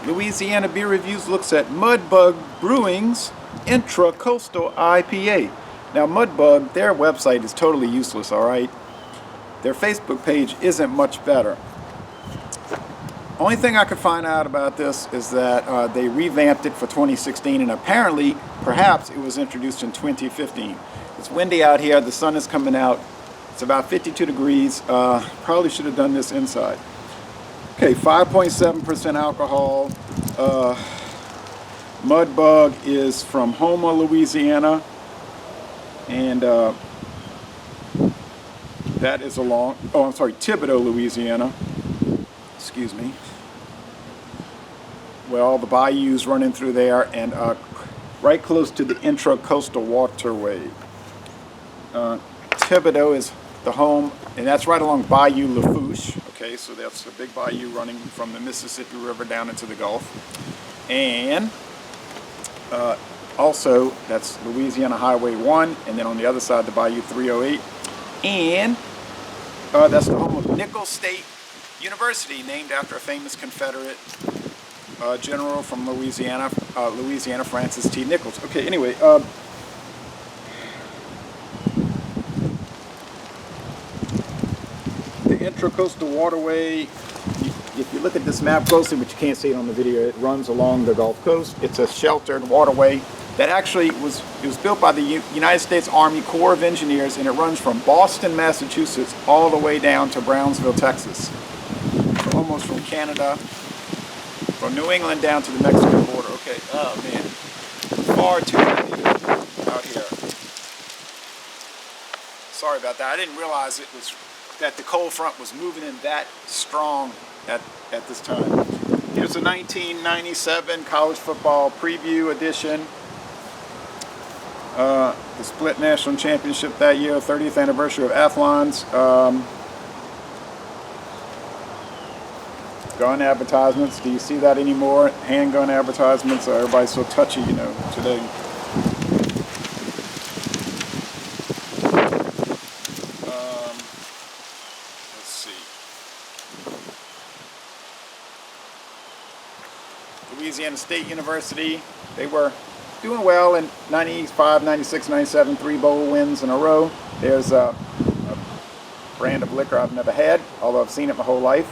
Louisiana Beer Reviews looks at Mudbug Brewing's Intracoastal IPA. Now Mudbug, their website is totally useless, alright? Their Facebook page isn't much better. Only thing I could find out about this is that they revamped it for 2016, and apparently, perhaps it was introduced in 2015. It's windy out here, the sun is coming out, it's about 52 degrees, probably should have done this inside. Okay, 5.7% alcohol. Mudbug is from Houma, Louisiana, and that is along, Thibodeau, Louisiana. Excuse me. Well, the bayous running through there, and right close to the Intracoastal waterway. Thibodeau is the home, and that's right along Bayou Lafourche. Okay, so that's a big bayou running from the Mississippi River down into the Gulf. And also, that's Louisiana Highway 1, and then on the other side, the Bayou 308. And that's the home of Nicholls State University, named after a famous Confederate general from Louisiana, Francis T. Nicholls. Okay, anyway, the Intracoastal waterway, if you look at this map closely, but you can't see it on the video, it runs along the Gulf Coast. It's a sheltered waterway that actually was built by the United States Army Corps of Engineers, and it runs from Boston, Massachusetts, all the way down to Brownsville, Texas. So almost from Canada, from New England down to the Mexican border. Okay, oh man, far too windy out here. Sorry about that. I didn't realize that the cold front was moving in that strong at this time. Here's a 1997 college football preview edition. The split national championship that year, 30th anniversary of Athlon's. Gun advertisements. Do you see that anymore? Handgun advertisements. Everybody's so touchy, you know, today. Let's see. Louisiana State University. They were doing well in 95, 96, 97, 3 bowl wins in a row. There's a brand of liquor I've never had, although I've seen it my whole life.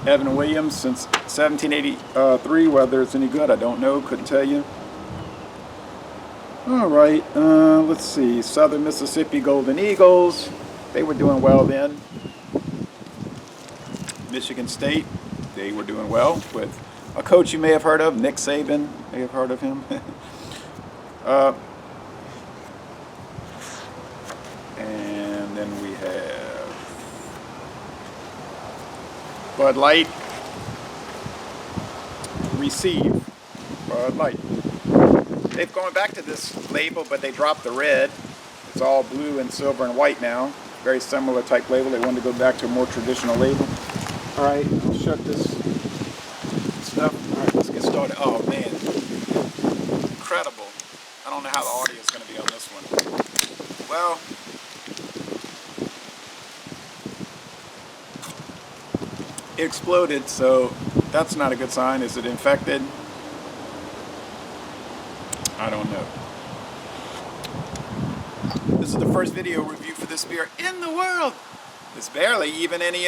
Evan Williams since 1783. Whether it's any good, I don't know. Couldn't tell you. All right. Let's see. Southern Mississippi Golden Eagles. They were doing well then. Michigan State. They were doing well with a coach you may have heard of, Nick Saban. May have heard of him. And then we have Bud Light. Receive. Bud Light. They've gone back to this label, but they dropped the red. It's all blue and silver and white now. Very similar type label. They wanted to go back to a more traditional label. All right, I'll shut this stuff. All right, let's get started. Oh man, incredible. I don't know how the audio is going to be on this one. Well, it exploded, so that's not a good sign. Is it infected? I don't know. This is the first video review for this beer in the world. There's barely even any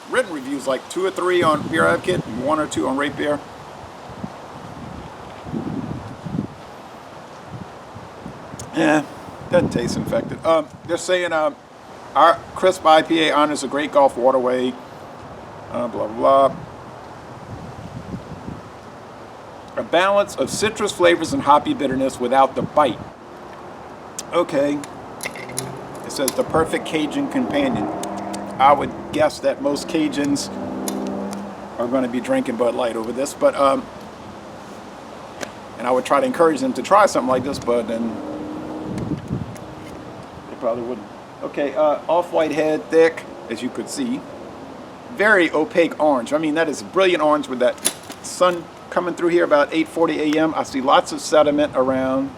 written reviews, like 2 or 3 on Beer Advocate and 1 or 2 on Rate Beer. Doesn't taste infected. They're saying our crisp IPA honors a great Gulf waterway. Blah blah blah. A balance of citrus flavors and hoppy bitterness without the bite. Okay. It says the perfect Cajun companion. I would guess that most Cajuns are going to be drinking Bud Light over this, but and I would try to encourage them to try something like this, but then they probably wouldn't. Okay, off-white head, thick, as you could see. Very opaque orange. I mean, that is brilliant orange with that sun coming through here about 8:40 a.m. I see lots of sediment around.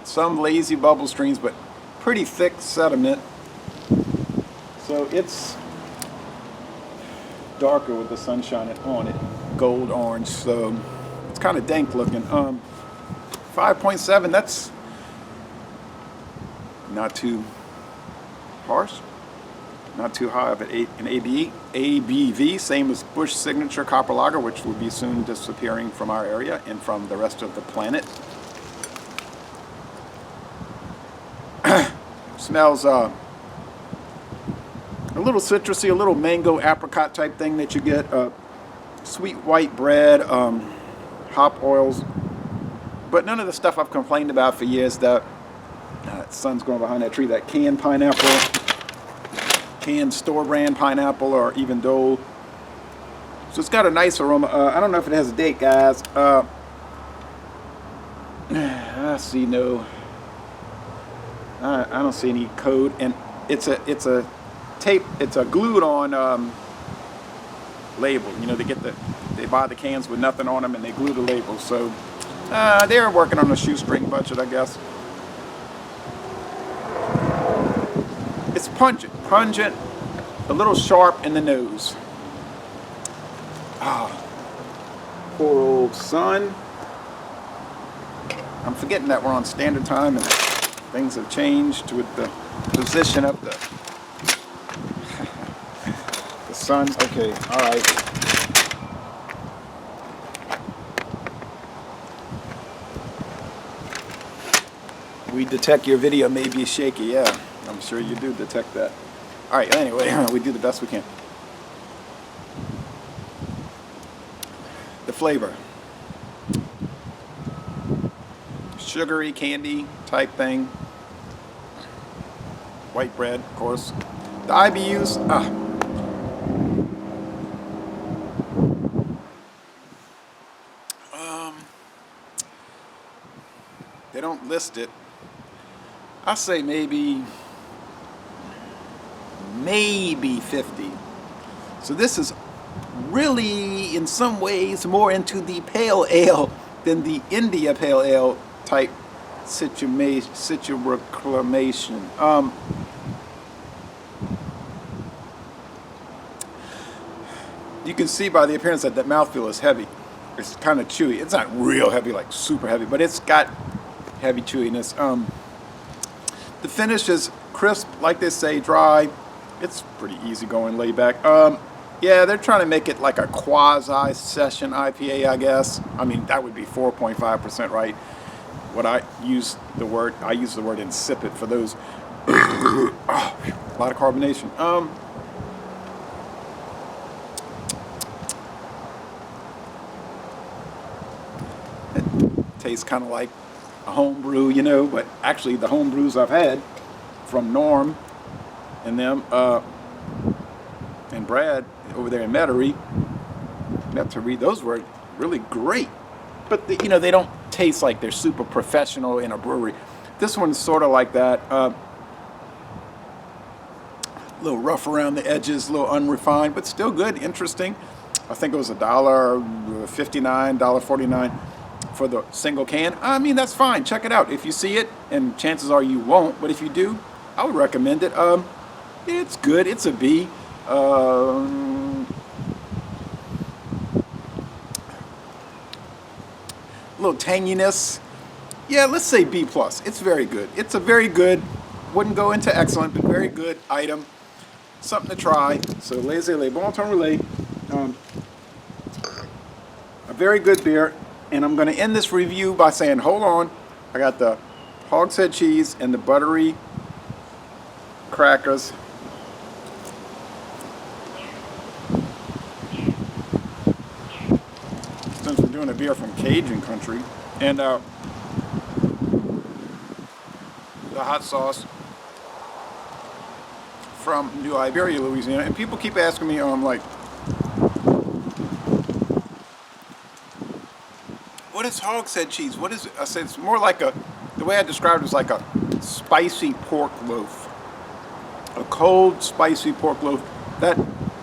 Some lazy bubble streams, but pretty thick sediment. So it's darker with the sun shining on it, gold orange. So it's kind of dank looking. 5.7. That's not too harsh, not too high of an ABV. Same as Busch Signature Copper Lager, which will be soon disappearing from our area and from the rest of the planet. Smells a little citrusy, a little mango apricot type thing that you get. Sweet white bread, hop oils, but none of the stuff I've complained about for years. That sun's going behind that tree. That canned pineapple, canned store brand pineapple, or even Dole. So it's got a nice aroma. I don't know if it has a date, guys. I see no. I don't see any code, and it's a tape. It's a glued on label. You know, they buy the cans with nothing on them, and they glue the label. So they're working on a shoestring budget, I guess. It's pungent, a little sharp in the nose. Poor old sun. I'm forgetting that we're on standard time and things have changed with the position of the sun. Okay, all right. We detect your video may be shaky. Yeah, I'm sure you do detect that. All right, anyway, we do the best we can. The flavor. Sugary candy type thing. White bread, of course. The IBUs, they don't list it. I say maybe 50. So this is really, in some ways, more into the pale ale than the India pale ale type situation. You can see by the appearance that mouthfeel is heavy. It's kind of chewy. It's not real heavy, like super heavy, but it's got heavy chewiness. The finish is crisp, like they say, dry. It's pretty easy going, laid back. Yeah, they're trying to make it like a quasi-session IPA, I guess. I mean, that would be 4.5%, right? I use the word insipid for those. A lot of carbonation. It tastes kind of like a home brew, you know, but actually the home brews I've had from Norm and them, and Brad over there in Metairie, those were really great. But they don't taste like they're super professional in a brewery. This one's sort of like that. A little rough around the edges, a little unrefined, but still good, interesting. I think it was $1.59, $1.49 for the single can. I mean, that's fine. Check it out. If you see it, and chances are you won't, but if you do, I would recommend it. It's good. It's a B. A little tanginess. Yeah, let's say B+. It's very good. It's a very good, wouldn't go into excellent, but very good item. Something to try. So, Les Bon Temps Relais. A very good beer. And I'm going to end this review by saying, hold on. I got the hogshead cheese and the buttery crackers. Since we're doing a beer from Cajun country. And the hot sauce from New Iberia, Louisiana. And people keep asking me, what is hogshead cheese? What is it? I said it's more like the way I described it is like a spicy pork loaf. A cold, spicy pork loaf that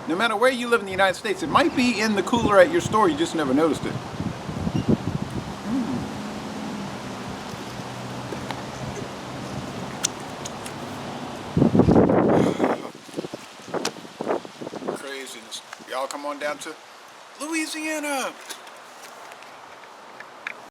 no matter where you live in the United States, it might be in the cooler at your store, you just never noticed it. Craziness. Y'all come on down to Louisiana.